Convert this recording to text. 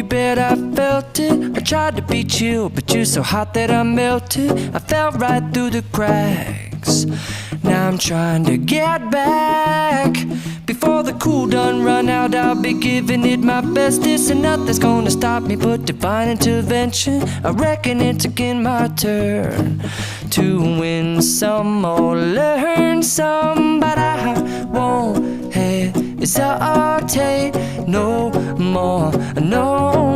bet I felt it. I tried to be chill, but you're so hot that I melted. I fell right through the cracks. Now I'm trying to get back. Before the cool done run out, I'll be giving it my bestest, and nothing's gonna stop me but divine intervention. I reckon it's again my turn to win some or learn some, but I won't hesitate no more, no